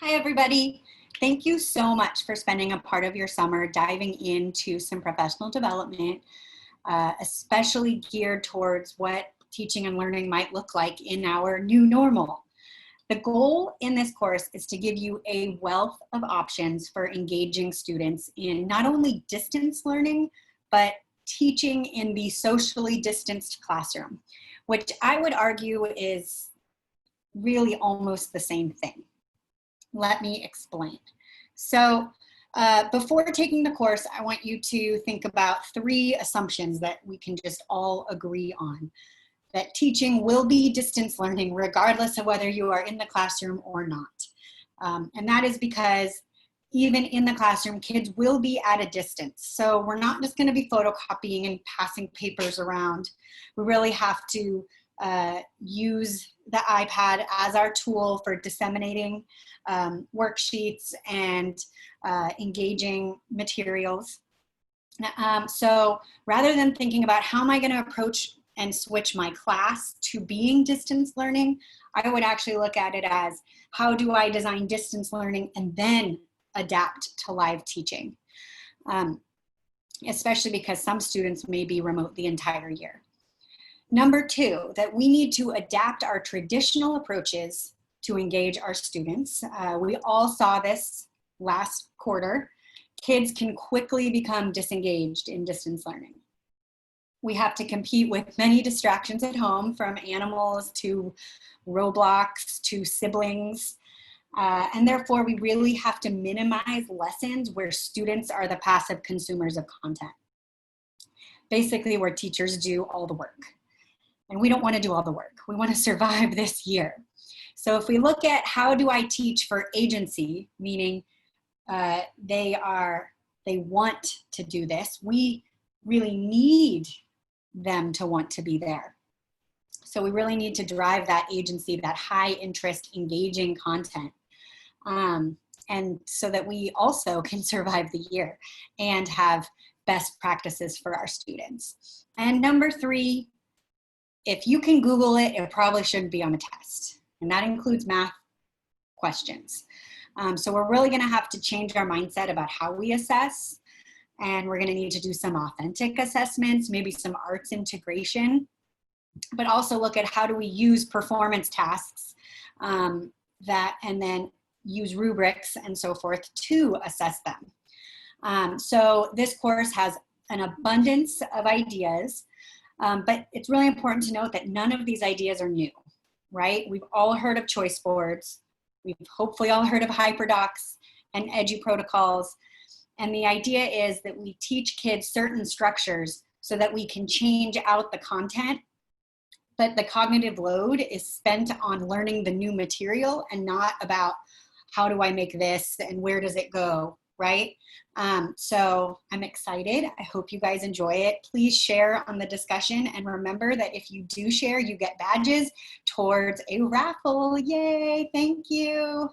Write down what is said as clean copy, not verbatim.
Hi, everybody. Thank you so much for spending a part of your summer diving into some professional development, especially geared towards what teaching and learning might look like in our new normal. The goal in this course is to give you a wealth of options for engaging students in not only distance learning, but teaching in the socially distanced classroom, which I would argue is really almost the same thing. Let me explain. So before taking the course, I want you to think about 3 assumptions that we can just all agree on. That teaching will be distance learning regardless of whether you are in the classroom or not. And that is because even in the classroom, kids will be at a distance. So we're not just going to be photocopying and passing papers around. We really have to use the iPad as our tool for disseminating worksheets and engaging materials. So rather than thinking about how am I going to approach and switch my class to being distance learning, I would actually look at it as how do I design distance learning and then adapt to live teaching, especially because some students may be remote the entire year. Number 2, that we need to adapt our traditional approaches to engage our students. We all saw this last quarter. Kids can quickly become disengaged in distance learning. We have to compete with many distractions at home, from animals to Roblox to siblings. And therefore, we really have to minimize lessons where students are the passive consumers of content. Basically, where teachers do all the work. And we don't want to do all the work. We want to survive this year. So if we look at how do I teach for agency, meaning they want to do this, we really need them to want to be there. So we really need to drive that agency, that high interest, engaging content. And so that we also can survive the year and have best practices for our students. And number 3, if you can Google it, it probably shouldn't be on a test. And that includes math questions. So we're really gonna have to change our mindset about how we assess. And we're gonna need to do some authentic assessments, maybe some arts integration, but also look at how do we use performance tasks and then use rubrics and so forth to assess them. So this course has an abundance of ideas. But it's really important to note that none of these ideas are new, right? We've all heard of choice boards. We've hopefully all heard of HyperDocs and EduProtocols. And the idea is that we teach kids certain structures so that we can change out the content, but the cognitive load is spent on learning the new material and not about how do I make this and where does it go, right? So I'm excited. I hope you guys enjoy it. Please share on the discussion. And remember that if you do share, you get badges towards a raffle. Yay, thank you.